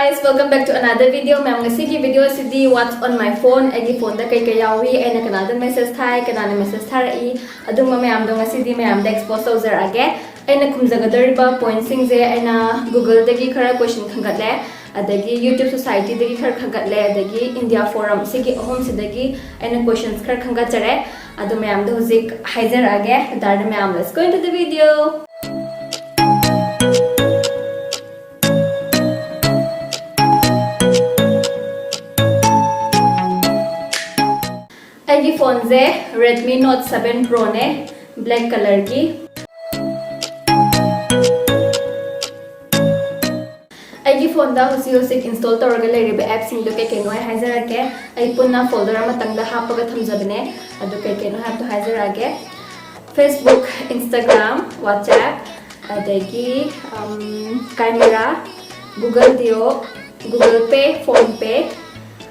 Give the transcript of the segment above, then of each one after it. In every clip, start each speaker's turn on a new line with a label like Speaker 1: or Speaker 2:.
Speaker 1: guys, welcome back to another video. Ma'am, ngasi ki video sidi what's on my phone. Agi phone da kai kai yawi aina kanada message thai kanana message thai aduma ma'am do ngasi di ma'am da expose user age aina kumjagadariba point sing je aina Google dagi khara question khangatle adagi YouTube society dagi khara khangatle adagi India forum sigi home sidagi aina questions khara khangachare adu ma'am do hozik haizer age dar ma'am. Let's go into the video. ये phone से Redmi Note 7 Pro ने black colour की आई phone दा हुसी install तौरगा लेरिबे app सिंग दो के no हाइजरके आई पुन्ना folder अमा तंगदा हापगा थमजबने अदु के नो हाब तो हाइजरके Facebook Instagram WhatsApp अदगी camera Google Duo Google Pay Phone Pay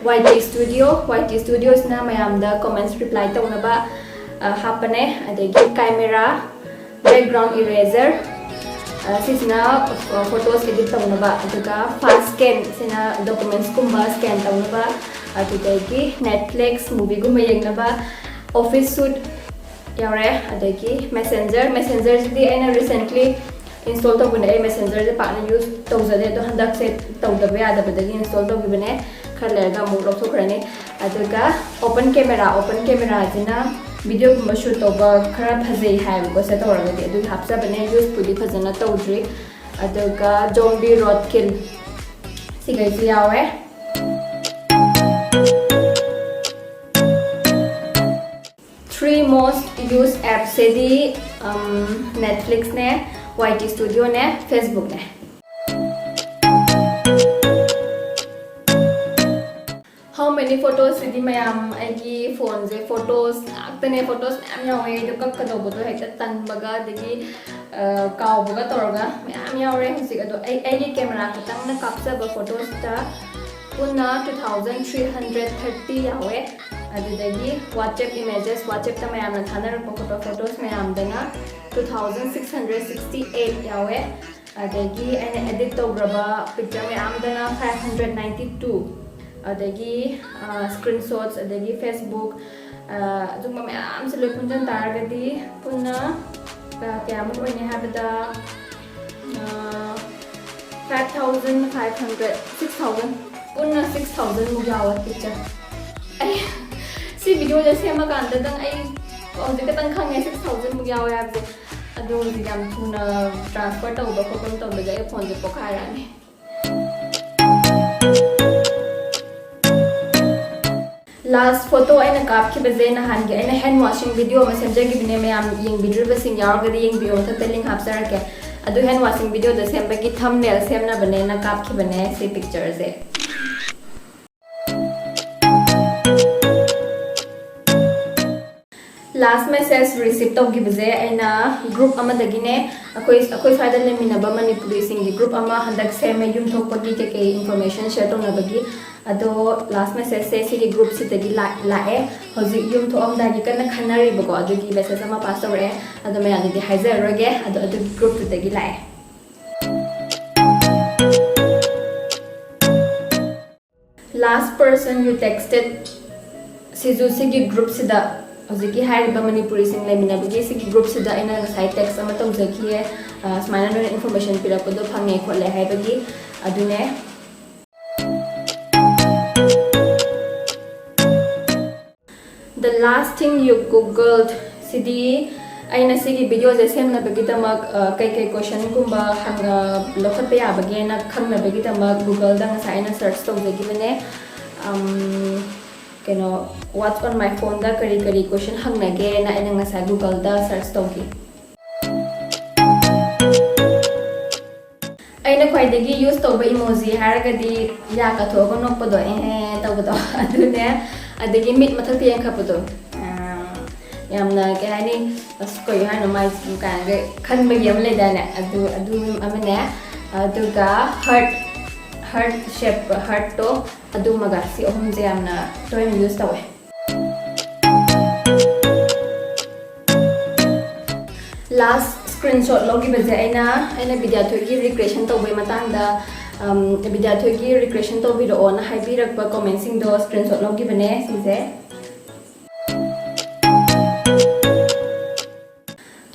Speaker 1: YT Studio is na mayam da comments reply tauna ba hapane adegi camera background eraser sisna photos edit tauna ba aduga fast scan sina documents kumba scan tauna ba adegi Netflix movie gumba yengna ba office suite yawre adegi messenger di aina recently install tabune messenger de pa use tawjade do handak se tawdabe ada badagi install tabune खरलेगा मुग लौथोखरनी अदुगा open camera जिना video गुम shoot तोबा खरा फजै हाइबो से तोरगदि अदु हापजाबने use पुदि फजना तौद्रि अदुगा zombie road किल सिगैसि यावे three most use app से दी Netflix ने YT Studio ने Facebook ने How many photos did mayam agi phone je photos aktane photos mayam yawe do kakkado bodo hekta tan baga degi kaw baga torga mayam yawe husik ado ai camera khatang na capture ba photos ta punna 2330 yawe adudagi WhatsApp images WhatsApp ta mayam na thanar photos mayam dana 2668 yawe adagi ane edit tograba picture mayam dana 592 adagi screenshots adagi Facebook juma mayam se loi punjan taragadi punna kya mo ne habada 5500 6000 punna 6000 mu yawa picture ai si video je sema kan da dang ai ojik ka tang khange 6000 mu yawa habse adu digam thuna transfer ta uba ko kon ta da phone je pokhara ne Last photo aina kap ki baze na han ge aina hand washing video messenger gi bine mayam yeng video ba sing yar ga yeng video ta link hap sar ke adu hand washing video da sem ba ki thumbnail sem na bane na kap ki bane se pictures e Last message receipt of gi baze aina group ama da gi ne akoi side le mina ba manipuri sing gi group ama handak sem me yum thok pagi ke information share to na bagi ado last message se sigi group si tagi lae hoji yum tho am da gi kana khanari bago adu gi message ama pass ore ado me adi haizer roge ado group tu tagi lae last person you texted sizu sigi group sida hoji ki hair ba manipuri sing le mina bagi sigi group sida ina sai text ama tom jaki e smile no information pira ko do phange khole hai bagi adu ne The last thing you googled sidi aina sigi video je semna bagi tamak kai question kumba hanga lokhat pe abage na khangna bagi tamak google da ngasai na search to bagi bane keno what's on my phone da kari question hangna ge na aina ngasai google da search to gi aina khwai dagi use to ba emoji haragadi ya ka tho ko nok podo tawdo adune adagi mit mathak ti yang khapado yamna ke hani asko yana mai kan ge khan ba yam le dana adu amane aduga heart shape heart to adu maga si ohum je yamna toy use tawe last screenshot logi baje aina video to gi recreation to bai matang da विद्यार्थी की requisition तो भी रो ना high भी रख पर कमेंट्सिंग दो screenshot लोगी बने सीजे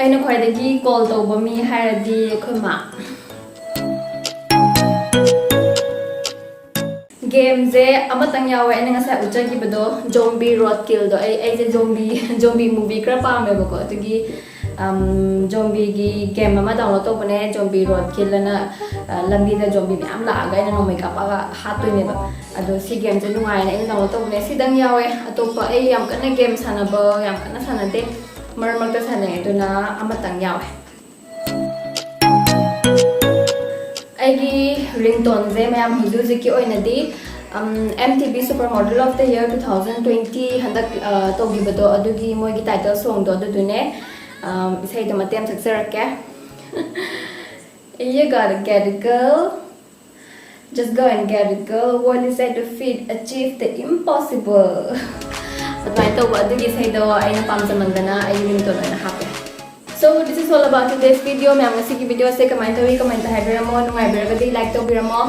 Speaker 1: अैन ख्वाइदगी कॉल तौब मी हायरदी खुमा गेम जे अमतंग यावे अैन ngasa ujagibado zombie road kill do ai je zombie movie kra paame bako tugi zombie gi game ama download to bane zombie road kill na lambi da zombie myam la ga ina no makeup aga hatoi ne ba ado si game je nungai na ina download to bane sidang yawe atopa ai yam kana game sanaba yam kana sanade mar ta sanai to na amatang yawe aigi ringtone je mayam music ki oina di MTV Supermodel of the Year 2020 handak togibado adugi moigi title song do adune isai da matem saksarake you gotta get it girl just go and get it girl what is that to feed achieve the impossible but my to adugi sai do aina pamjamandana ai ringtone na happy. So this is all about today's video. मैं आपने सीखी video से comment है बिरमो नुंगाई बिरगदी like तो बिरमो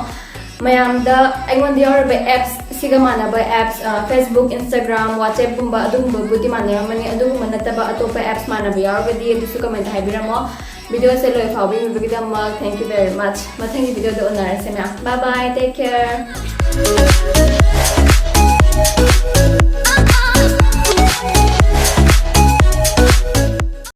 Speaker 1: मैं आमदा ऐगोन दिया और बे apps सिगा माना बे apps Facebook Instagram WhatsApp गुम्बा अदुम बुद्धि माने मनी अदुम मनता बा अतो पे apps माना बे यार बे दिसु कमेंट है बिरमो video से लोग फावी में बिगदा मग thank you very much मथंग की video दो नरसे में bye bye take care.